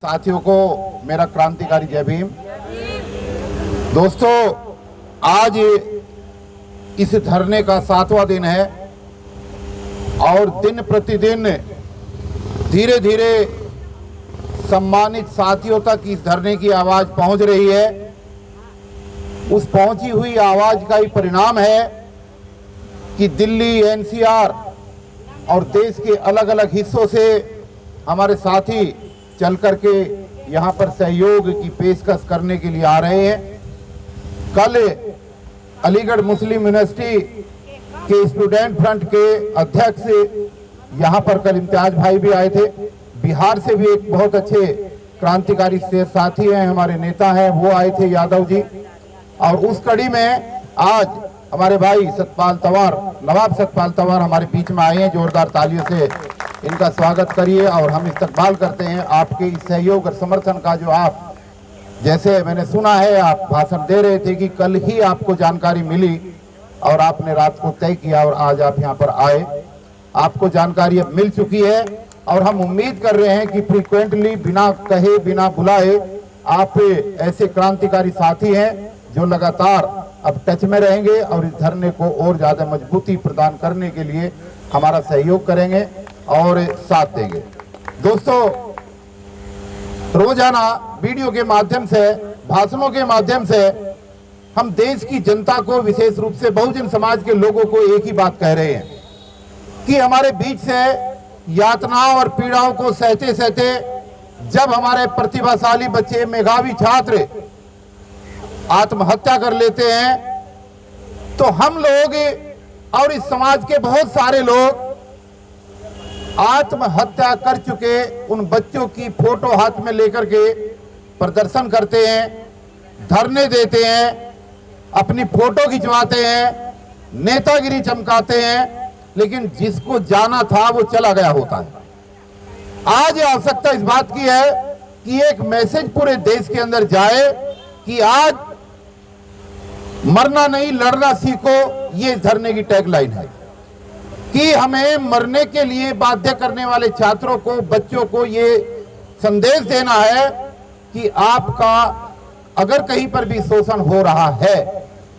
साथियों को मेरा क्रांतिकारी जय भीम। दोस्तों, आज इस धरने का 7वां दिन है और दिन प्रतिदिन धीरे धीरे सम्मानित साथियों तक इस धरने की आवाज पहुंच रही है। उस पहुंची हुई आवाज का ही परिणाम है कि दिल्ली, एनसीआर और देश के अलग अलग हिस्सों से हमारे साथी चल करके यहाँ पर सहयोग की पेशकश करने के लिए आ रहे हैं। कल अलीगढ़ मुस्लिम यूनिवर्सिटी के स्टूडेंट फ्रंट के अध्यक्ष यहाँ पर कल इम्तियाज भाई भी आए थे। बिहार से भी एक बहुत अच्छे क्रांतिकारी साथी हैं, हमारे नेता हैं, वो आए थे, यादव जी। और उस कड़ी में आज हमारे भाई सतपाल तंवर, नवाब सतपाल तंवर हमारे बीच में आए हैं। जोरदार तालियों से इनका स्वागत करिए और हम इस्तकबाल करते हैं आपके इस सहयोग और समर्थन का। जो आप, जैसे मैंने सुना है, आप भाषण दे रहे थे कि कल ही आपको जानकारी मिली और आपने रात को तय किया और आज आप यहाँ पर आए। आपको जानकारी अब मिल चुकी है और हम उम्मीद कर रहे हैं कि फ्रीक्वेंटली, बिना कहे, बिना बुलाए, आप ऐसे क्रांतिकारी साथी हैं जो लगातार अब टच में रहेंगे और इस धरने को और ज्यादा मजबूती प्रदान करने के लिए हमारा सहयोग करेंगे और साथ देंगे। दोस्तों, रोजाना वीडियो के माध्यम से, भाषणों के माध्यम से हम देश की जनता को, विशेष रूप से बहुजन समाज के लोगों को एक ही बात कह रहे हैं कि हमारे बीच से यातनाओं और पीड़ाओं को सहते सहते जब हमारे प्रतिभाशाली बच्चे, मेधावी छात्र आत्महत्या कर लेते हैं, तो हम लोग और इस समाज के बहुत सारे लोग आत्महत्या कर चुके उन बच्चों की फोटो हाथ में लेकर के प्रदर्शन करते हैं, धरने देते हैं, अपनी फोटो खिंचवाते हैं, नेतागिरी चमकाते हैं, लेकिन जिसको जाना था वो चला गया होता है। आज आवश्यकता इस बात की है कि एक मैसेज पूरे देश के अंदर जाए कि आज मरना नहीं, लड़ना सीखो। ये धरने की टैगलाइन है कि हमें मरने के लिए बाध्य करने वाले छात्रों को, बच्चों को ये संदेश देना है कि आपका अगर कहीं पर भी शोषण हो रहा है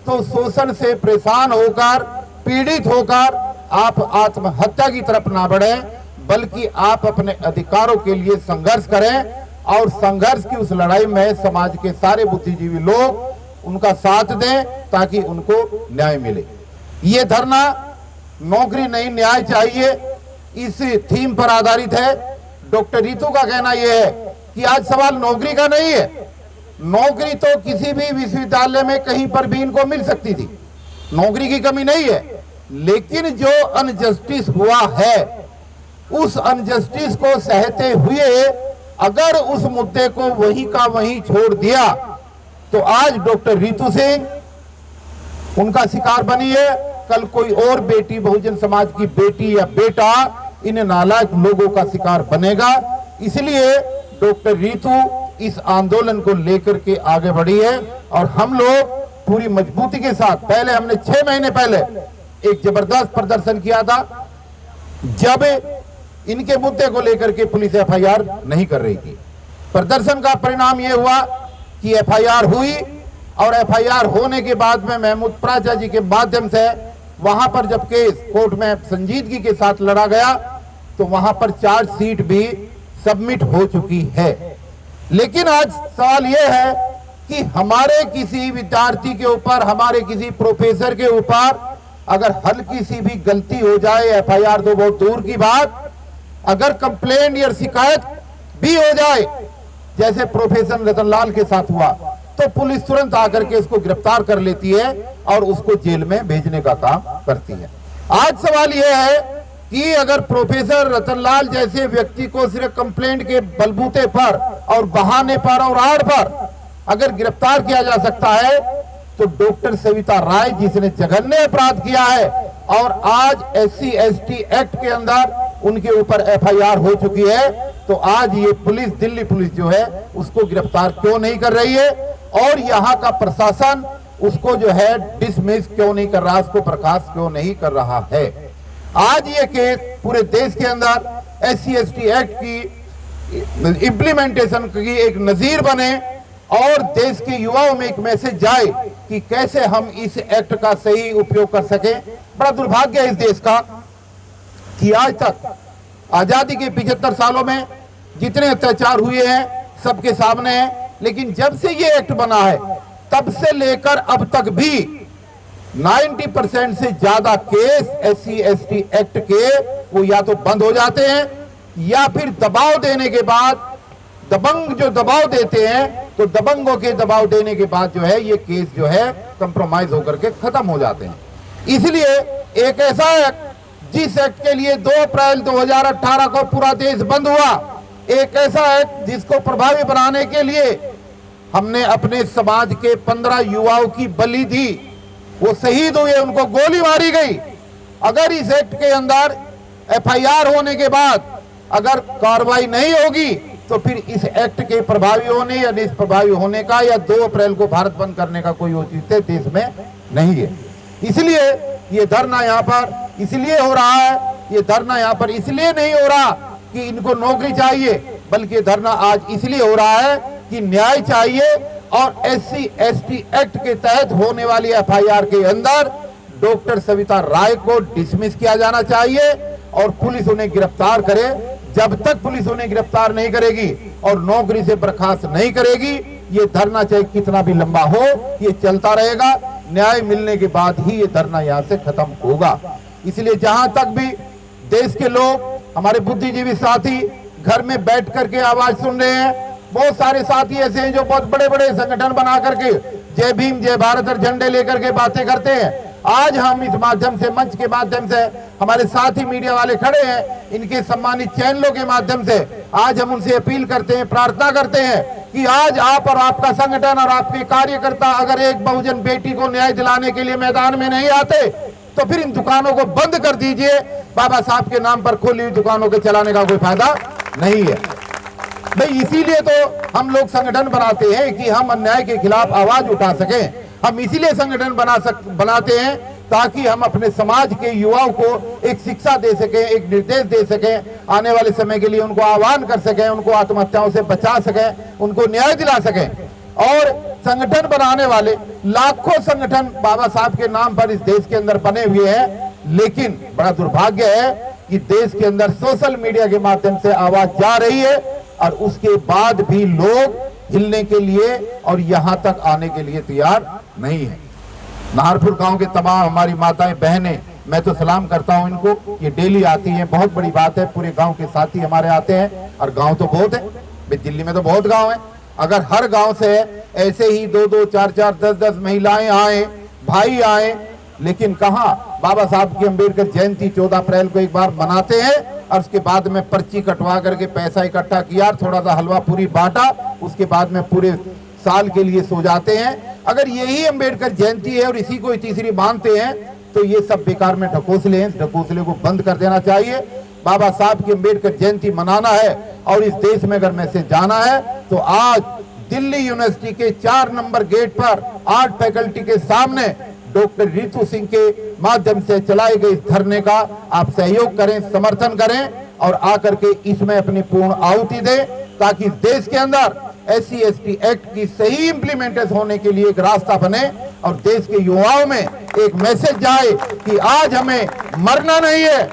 तो शोषण से परेशान होकर, पीड़ित होकर आप आत्महत्या की तरफ ना बढ़ें, बल्कि आप अपने अधिकारों के लिए संघर्ष करें और संघर्ष की उस लड़ाई में समाज के सारे बुद्धिजीवी लोग उनका साथ दें ताकि उनको न्याय मिले। ये धरना नौकरी नहीं, न्याय चाहिए, इस थीम पर आधारित है। डॉक्टर रितु का कहना यह है कि आज सवाल नौकरी का नहीं है। नौकरी तो किसी भी विश्वविद्यालय में कहीं पर भी इनको मिल सकती थी, नौकरी की कमी नहीं है, लेकिन जो अनजस्टिस हुआ है उस अनजस्टिस को सहते हुए अगर उस मुद्दे को वहीं का वहीं छोड़ दिया तो आज डॉक्टर रितु सिंह उनका शिकार बनी है, कल कोई और बेटी, बहुजन समाज की बेटी या बेटा इन नालायक लोगों का शिकार बनेगा। इसलिए डॉक्टर रितु इस आंदोलन को लेकर के आगे बढ़ी है और हम लोग पूरी मजबूती के साथ, पहले हमने 6 महीने पहले एक जबरदस्त प्रदर्शन किया था जब इनके मुद्दे को लेकर के पुलिस एफआईआर नहीं कर रही थी। प्रदर्शन का परिणाम यह हुआ कि एफआईआर हुई और एफआईआर होने के बाद में महमूद प्राचा जी के माध्यम से वहां पर जब केस कोर्ट में संजीदगी के साथ लड़ा गया तो वहां पर चार्जशीट भी सबमिट हो चुकी है। लेकिन आज सवाल यह है कि हमारे किसी विद्यार्थी के ऊपर, हमारे किसी प्रोफेसर के ऊपर अगर हल्की सी भी गलती हो जाए, एफआईआर तो बहुत दूर की बात, अगर कंप्लेंट या शिकायत भी हो जाए, जैसे प्रोफेसर रतनलाल के साथ हुआ, तो पुलिस तुरंत आकर के इसको गिरफ्तार कर लेती है और उसको जेल में भेजने का काम करती है। आज सवाल यह है कि अगर प्रोफेसर रतनलाल जैसे व्यक्ति को सिर्फ कंप्लेंट के बलबूते पर और बहाने पर और आड़ पर अगर गिरफ्तार किया जा सकता है, तो डॉक्टर सविता राय जिसने जघन्य अपराध किया है और आज SC/ST एक्ट के अंदर उनके ऊपर एफआईआर हो चुकी है, तो आज ये पुलिस, दिल्ली पुलिस जो है उसको गिरफ्तार क्यों नहीं कर रही है और यहाँ का प्रशासन उसको जो है डिसमिस क्यों नहीं कर रहा, उसको बर्खास्त क्यों नहीं कर रहा है। आज ये केस पूरे देश के अंदर SC/ST एक्ट की इम्प्लीमेंटेशन की एक नजीर बने और देश के युवाओं में एक मैसेज जाए कि कैसे हम इस एक्ट का सही उपयोग कर सकें। बड़ा दुर्भाग्य है इस देश का कि आज तक आजादी के 75 सालों में जितने अत्याचार हुए हैं सबके सामने है, लेकिन जब से ये एक्ट बना है तब से लेकर अब तक भी 90% से ज्यादा केस SC/ST एक्ट के वो या तो बंद हो जाते हैं या फिर दबाव देने के बाद, दबंग जो दबाव देते हैं तो दबंगों के दबाव देने के बाद जो है ये केस जो है कंप्रोमाइज होकर के खत्म हो जाते हैं। इसलिए एक ऐसा एक्ट जिस एक्ट के लिए 2 अप्रैल 2018 को पूरा देश बंद हुआ, एक ऐसा एक्ट जिसको प्रभावी बनाने के लिए हमने अपने समाज के 15 युवाओं की बलि दी, वो शहीद हुए, उनको गोली मारी गई। अगर इस एक्ट के अंदर FIR होने के बाद अगर कार्रवाई नहीं होगी तो फिर इस एक्ट के प्रभावी होने या निष्प्रभावी होने का या 2 अप्रैल को भारत बंद करने का कोई औचित्य देश में नहीं है। इसलिए ये धरना यहाँ पर इसलिए हो रहा है, ये धरना यहाँ पर इसलिए नहीं हो रहा कि इनको नौकरी चाहिए, बल्कि धरना आज इसलिए हो रहा है कि न्याय चाहिए और SC/ST एक्ट के तहत होने वाली FIR के अंदर डॉक्टर सविता राय को डिसमिस किया जाना चाहिए और पुलिस उन्हें गिरफ्तार करे। जब तक पुलिस उन्हें गिरफ्तार नहीं करेगी और नौकरी से बर्खास्त नहीं करेगी, ये धरना चाहे कितना भी लंबा हो ये चलता रहेगा। न्याय मिलने के बाद ही ये धरना यहाँ से खत्म होगा। इसलिए जहां तक भी देश के लोग, हमारे बुद्धिजीवी साथी घर में बैठ करके आवाज सुन रहे हैं, बहुत सारे साथी ऐसे हैं जो बहुत बड़े बड़े संगठन बना करके जय भीम जय भारत और झंडे लेकर के बातें करते हैं। आज हम इस माध्यम से, मंच के माध्यम से, हमारे साथी मीडिया वाले खड़े हैं, इनके सम्मानित चैनलों के माध्यम से आज हम उनसे अपील करते हैं, प्रार्थना करते हैं कि आज आप और आपका संगठन और आपके कार्यकर्ता अगर एक बहुजन बेटी को न्याय दिलाने के लिए मैदान में नहीं आते तो फिर इन दुकानों को बंद कर दीजिए। बाबा साहब के नाम पर खुली हुई दुकानों के चलाने का कोई फायदा नहीं है भाई। इसीलिए तो हम लोग संगठन बनाते हैं कि हम अन्याय के खिलाफ आवाज उठा सकें। हम इसीलिए संगठन बनाते हैं ताकि हम अपने समाज के युवाओं को एक शिक्षा दे सकें, एक निर्देश दे सकें, आने वाले समय के लिए उनको आह्वान कर सकें, उनको आत्महत्याओं से बचा सकें, उनको न्याय दिला सकें। और संगठन बनाने वाले लाखों संगठन बाबा साहब के नाम पर इस देश के अंदर बने हुए हैं, लेकिन बड़ा दुर्भाग्य है कि देश के अंदर सोशल मीडिया के माध्यम से आवाज जा रही है और उसके बाद भी लोग हिलने के लिए और यहां तक आने के लिए तैयार नहीं है। नाहरपुर गांव के तमाम हमारी माताएं बहनें, मैं तो सलाम करता हूं इनको, ये डेली आती हैं, बहुत बड़ी बात है। पूरे गांव के साथी हमारे आते हैं और गांव तो बहुत है भाई, दिल्ली में तो बहुत गांव है। अगर हर गांव से ऐसे ही 2-2, 4-4, 10-10 महिलाएं आए, भाई आए, लेकिन कहां बाबा साहब की अम्बेडकर जयंती 14 अप्रैल को एक बार मनाते हैं और उसके बाद में पर्ची कटवा करके पैसा इकट्ठा किया, थोड़ा सा हलवा पूरी बांटा, उसके बाद में पूरे साल के लिए सो जाते हैं। अगर यही अम्बेडकर जयंती है और इसी को तीसरी मानते हैं तो ये सब बेकार में ढकोसले हैं, ढकोसले को बंद कर देना चाहिए। बाबा साहब की अम्बेडकर जयंती मनाना है और इस देश में अगर मैसेज जाना है तो आज दिल्ली यूनिवर्सिटी के 4 नंबर गेट पर आर्ट फैकल्टी के सामने डॉक्टर रितु सिंह के माध्यम से चलाए गए इस धरने का आप सहयोग करें, समर्थन करें और आकर के इसमें अपनी पूर्ण आहुति दें ताकि देश के अंदर SC/ST एक्ट की सही इंप्लीमेंटेशन होने के लिए एक रास्ता बने और देश के युवाओं में एक मैसेज जाए कि आज हमें मरना नहीं है,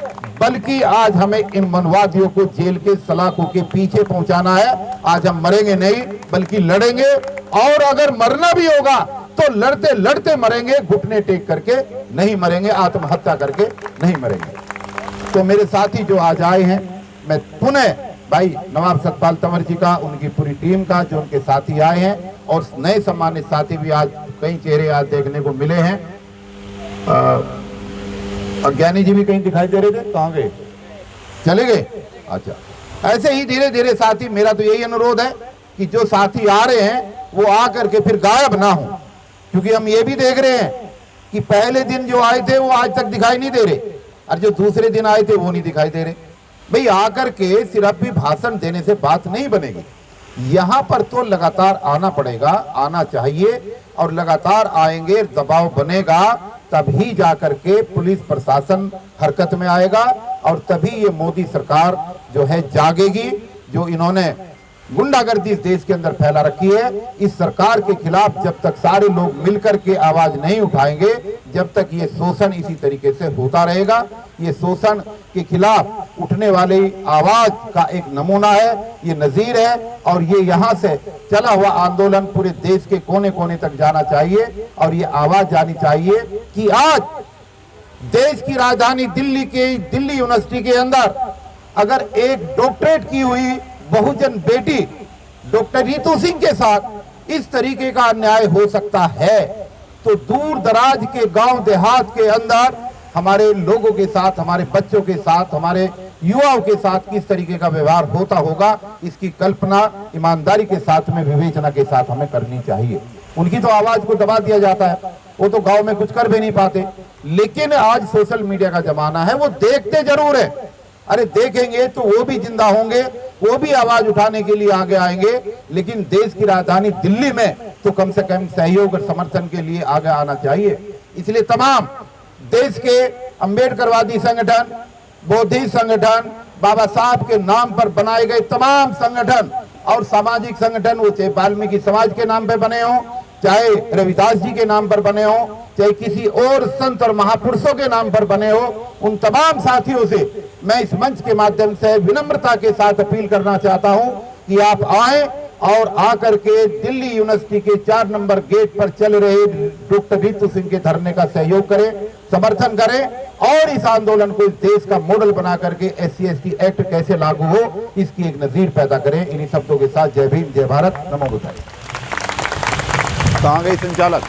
बल्कि आज हमें इन मनवादियों को जेल के सलाखों के पीछे पहुंचाना है। आज हम मरेंगे नहीं बल्कि लड़ेंगे, और अगर मरना भी होगा तो लड़ते लड़ते मरेंगे, घुटने टेक करके नहीं मरेंगे, आत्महत्या करके नहीं मरेंगे। तो मेरे साथी जो आज आए हैं, मैं पुनः भाई नवाब सतपाल तंवर जी का, उनकी पूरी टीम का, जो उनके साथी आए हैं और नए सम्मानित साथी भी आज कई चेहरे आज देखने को मिले हैं। अज्ञानी जी भी कहीं दिखाई दे रहे थे, कहाँ गए, चले गए? अच्छा, ऐसे ही धीरे धीरे साथी, मेरा तो यही अनुरोध है कि जो साथी आ रहे हैं वो आकर के फिर गायब ना हो, क्योंकि हम ये भी देख रहे हैं कि पहले दिन जो आए थे वो आज तक दिखाई नहीं दे रहे और जो दूसरे दिन आए थे वो नहीं दिखाई दे रहे। भाई आकर के सिर्फ भी भाषण देने से बात नहीं बनेगी, यहाँ पर तो लगातार आना पड़ेगा, आना चाहिए और लगातार आएंगे, दबाव बनेगा, तभी जाकर के पुलिस प्रशासन हरकत में आएगा और तभी ये मोदी सरकार जो है जागेगी। जो इन्होंने गुंडागर्दी इस देश के अंदर फैला रखी है, इस सरकार के खिलाफ जब तक सारे लोग मिलकर के आवाज नहीं उठाएंगे, जब तक ये शोषण इसी तरीके से होता रहेगा। ये शोषण के खिलाफ उठने वाली आवाज का एक नमूना है, ये नजीर है, और ये यहाँ से चला हुआ आंदोलन पूरे देश के कोने कोने तक जाना चाहिए और ये आवाज जानी चाहिए कि आज देश की राजधानी दिल्ली के दिल्ली यूनिवर्सिटी के अंदर अगर एक डॉक्टरेट की हुई बहुजन बेटी डॉक्टर रितु सिंह के साथ इस तरीके का अन्याय हो सकता है, तो दूर दराज के गांव देहात के अंदर हमारे लोगों के साथ, हमारे बच्चों के साथ, हमारे युवाओं के साथ किस तरीके का व्यवहार होता होगा, इसकी कल्पना ईमानदारी के साथ में, विवेचना के साथ हमें करनी चाहिए। उनकी तो आवाज को दबा दिया जाता है, वो तो गांव में कुछ कर भी नहीं पाते, लेकिन आज सोशल मीडिया का जमाना है, वो देखते जरूर है। अरे देखेंगे तो वो भी जिंदा होंगे, वो भी आवाज उठाने के लिए आगे आएंगे, लेकिन देश की राजधानी दिल्ली में तो कम से कम सहयोग और समर्थन के लिए आगे आना चाहिए। इसलिए तमाम देश के अंबेडकरवादी संगठन, बौद्धिस्ट संगठन, बाबा साहब के नाम पर बनाए गए तमाम संगठन और सामाजिक संगठन, वो चाहे वाल्मीकि समाज के नाम पे बने हों, चाहे रविदास जी के नाम पर बने हो, चाहे किसी और संत और महापुरुषों के नाम पर बने हो, उन तमाम साथियों से मैं इस मंच के माध्यम से विनम्रता के साथ अपील करना चाहता हूं कि आप आए और आकर के दिल्ली यूनिवर्सिटी के 4 नंबर गेट पर चल रहे डॉक्टर रितु सिंह के धरने का सहयोग करें, समर्थन करें और इस आंदोलन को इस देश का मॉडल बना करके SC/ST एक्ट कैसे लागू हो, इसकी एक नजीर पैदा करें। इन्हीं शब्दों के साथ जय भीम, जय भारत, नमो बुद्धाय। कहाँ गए संचालक?